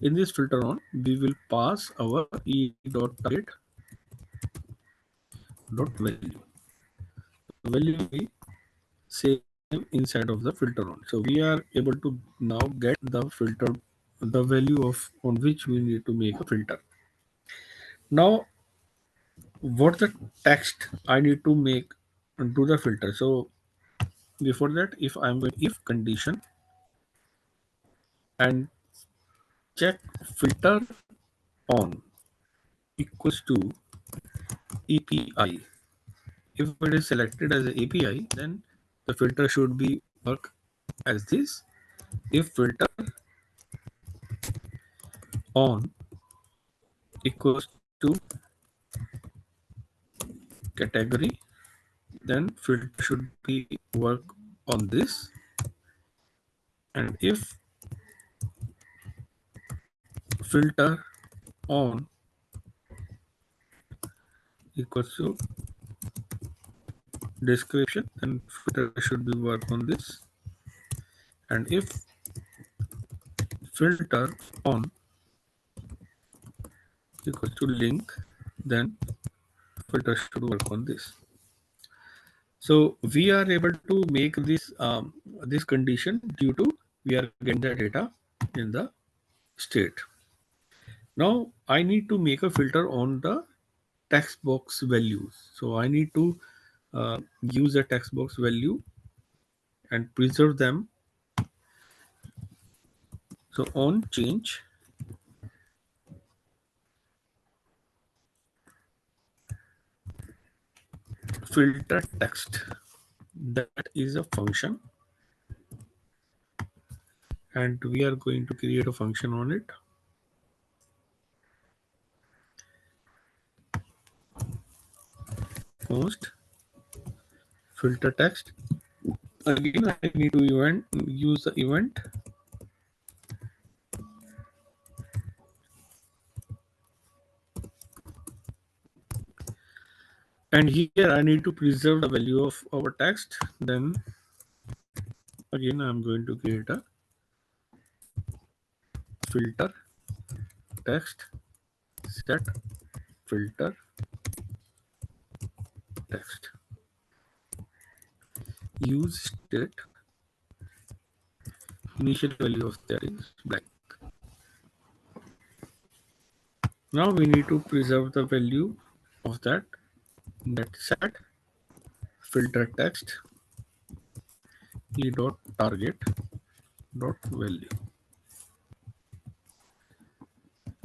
In this filter on, we will pass our e dot target dot value. Value will be same inside of the filter on. So we are able to now get the filter the value of on which we need to make a filter. Now, what the text I need to make to the filter. So before that, if I'm going if condition and check filter on equals to API. If it is selected as an API, then the filter should be work as this. If filter on equals to category, then filter should be work on this. And if filter on equals to description, then filter should be work on this. And if filter on equals to link, then filter should work on this. So we are able to make this condition due to we are getting the data in the state. Now I need to make a filter on the text box values. So I need to use a text box value and preserve them. So on change filter text, that is a function, and we are going to create a function on it. Post filter text. Again, I need to use the event. And here I need to preserve the value of our text. Then again, I'm going to create a filter text set filter text. Use state. Initial value of that is blank. Now we need to preserve the value of that set filter text e dot target dot value.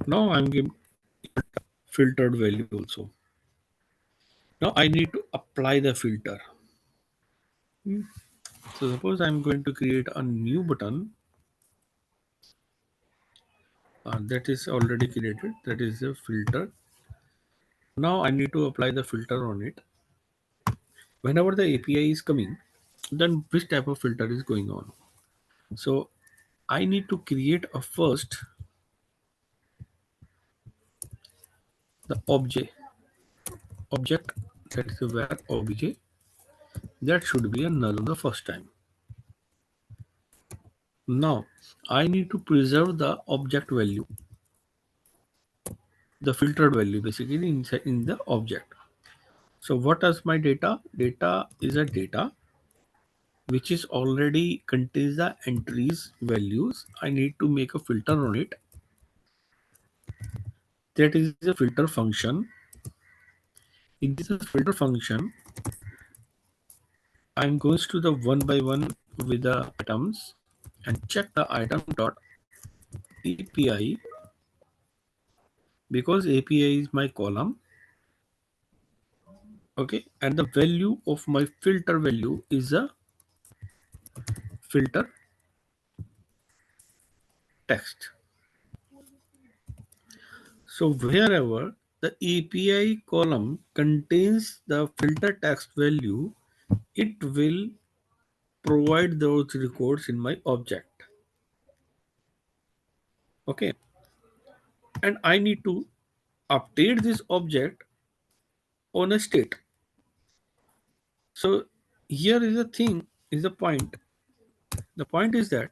Now I'm giving filtered value also. Now I need to apply the filter. So suppose I'm going to create a new button that is already created. That is a filter. Now I need to apply the filter on it. Whenever the API is coming, then which type of filter is going on? So I need to create a first the object that is where obj that should be a null the first time. Now I need to preserve the object value, the filtered value basically inside in the object. So what is my data? Data is a data which is already contains the entries values. I need to make a filter on it. That is a filter function. In this filter function, I'm going to the one by one with the items and check the item dot API because API is my column. Okay, and the value of my filter value is a filter text. So wherever the API column contains the filter text value, it will provide those records in my object. Okay, and I need to update this object on a state. So here is the thing, is the point. The point is that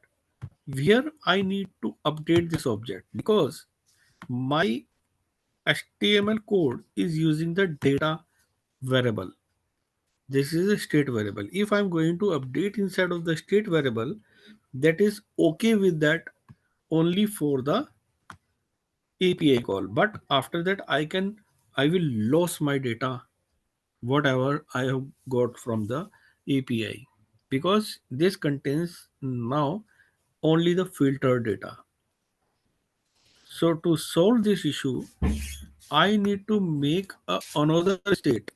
where I need to update this object because my HTML code is using the data variable. This is a state variable. If I'm going to update inside of the state variable, that is okay with that only for the API call. But after that, I will lose my data, whatever I have got from the API, because this contains now only the filtered data. So to solve this issue, I need to make another state.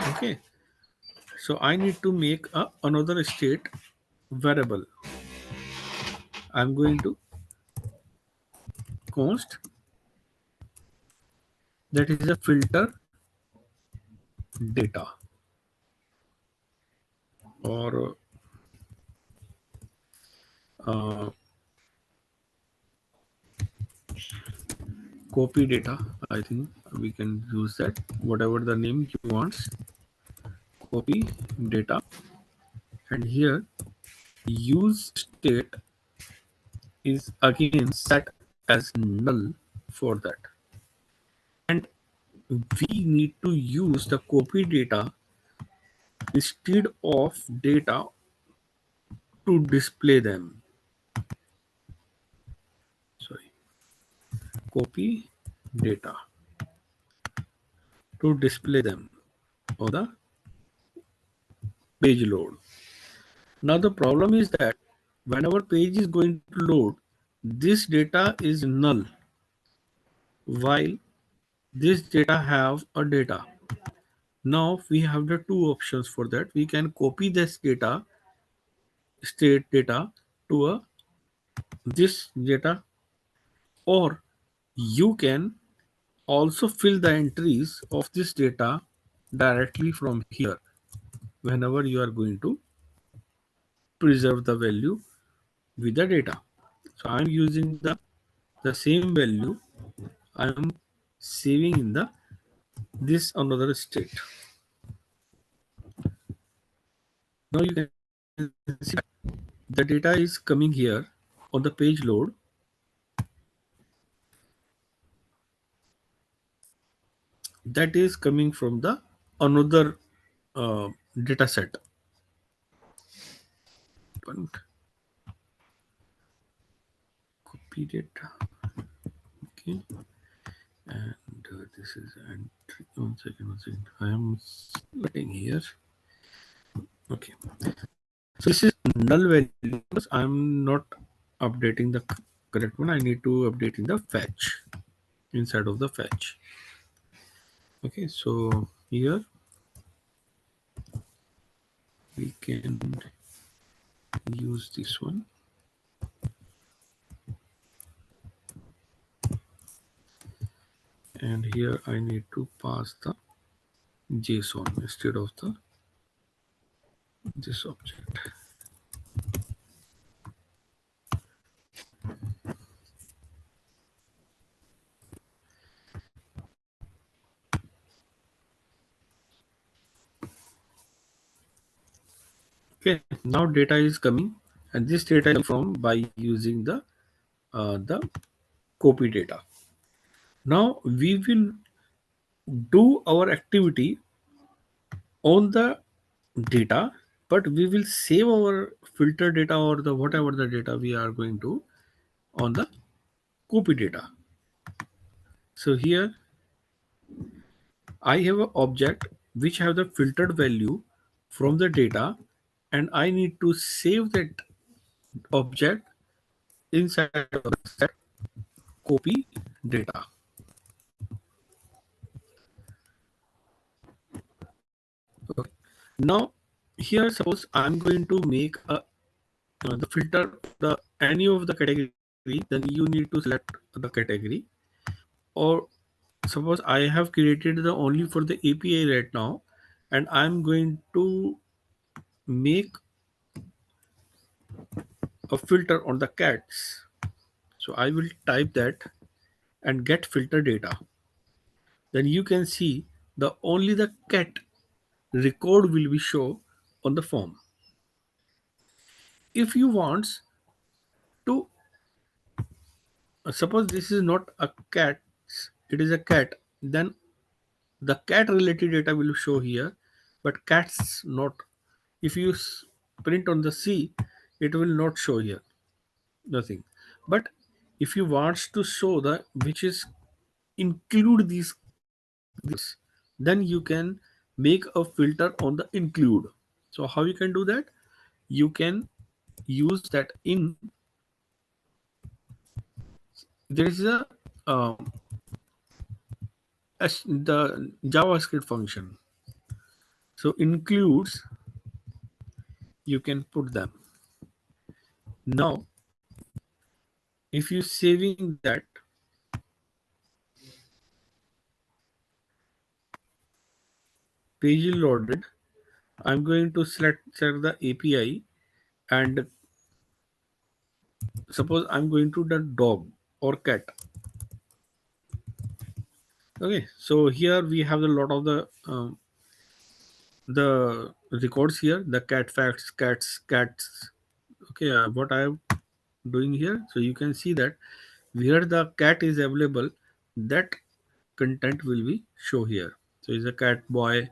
Okay, so I need to make another state variable. I'm going to const that is a filter data, or uh, copy data. I think we can use that, whatever the name you want. Copy data, and here use state is again set as null for that, and we need to use the copy data instead of data to display them. Sorry, copy data to display them on the page load. Now the problem is that whenever page is going to load, this data is null, while this data have a data. Now we have the two options for that. We can copy this data, state data, to a this data, or you can also fill the entries of this data directly from here whenever you are going to preserve the value with the data. So I'm using the same value. I am saving in the this another state. Now you can see the data is coming here on the page load. That is coming from the another data set. Point copy data. Okay, and this is entry. One second, one second. I am letting here. Okay, so this is null value because I am not updating the correct one. I need to update in the fetch, inside of the fetch. Okay, so here we can use this one, and here I need to pass the JSON instead of the this object. Okay, now data is coming, and this data is from by using the copy data. Now we will do our activity on the data, but we will save our filter data or the whatever the data we are going to on the copy data. So here I have an object which have the filtered value from the data, and I need to save that object inside of the set copy data. Okay. Now here suppose I'm going to make the filter the any of the category, then you need to select the category, or suppose I have created the only for the API right now, and I'm going to make a filter on the cats. So I will type that and get filter data. Then you can see the only the cat record will be show on the form. If you want to suppose this is not a cat, it is a cat, then the cat related data will show here, but cats not. If you print on the C, it will not show here, nothing. But if you want to show the which is include these, then you can make a filter on the include. So how you can do that? You can use that in, there is a the JavaScript function. So includes, you can put them. Now if you saving that, page is loaded, I'm going to select the API, and suppose I'm going to the dog or cat. Okay, so here we have a lot of the records here, the cat facts, cats. Okay, what I am doing here, so you can see that where the cat is available, that content will be show here. So is a cat boy.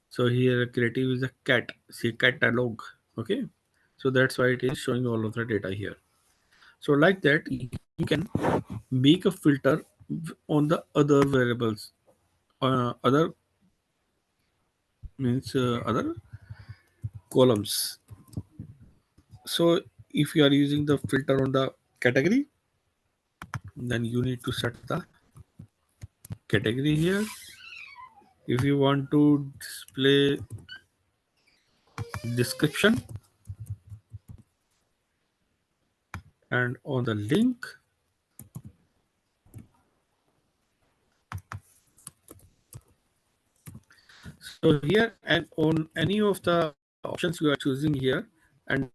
So here creative is a cat, say catalog. Okay, so that's why it is showing all of the data here. So like that you can make a filter on the other variables, other means other columns. So if you are using the filter on the category, then you need to set the category here. If you want to display description and on the link, so here and on any of the options you are choosing here and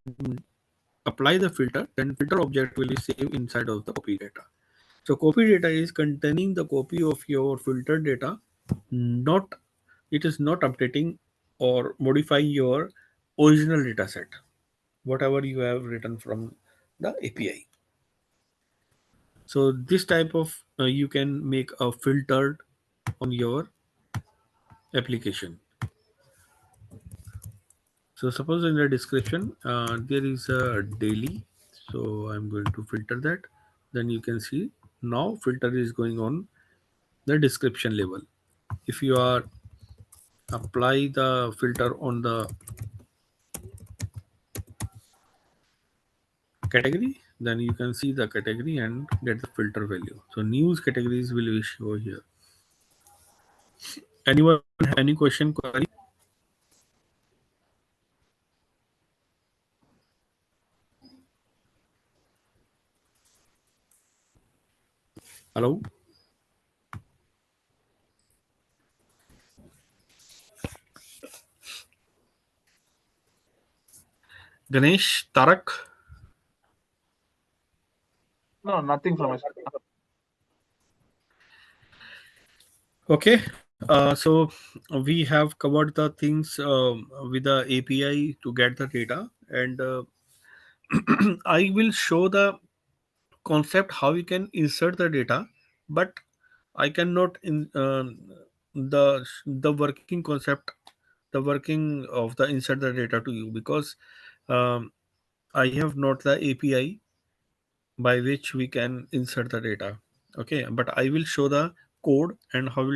apply the filter, then filter object will be saved inside of the copy data. So copy data is containing the copy of your filter data, not, it is not updating or modifying your original data set, whatever you have written from the API. So this type of you can make a filtered on your application. So suppose in the description there is a daily, so I'm going to filter that. Then you can see now filter is going on the description level. If you are apply the filter on the category, then you can see the category and get the filter value. So news categories will be show here. Anyone have any question, query? Hello, Ganesh, Tarak. No, nothing from my side. Okay, so we have covered the things with the API to get the data, and I will show the concept how you can insert the data, but I cannot in the working concept, the working of the insert the data to you, because um, I have not the API by which we can insert the data. Okay, but I will show the code and how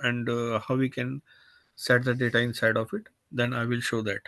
and how we can set the data inside of it. Then I will show that.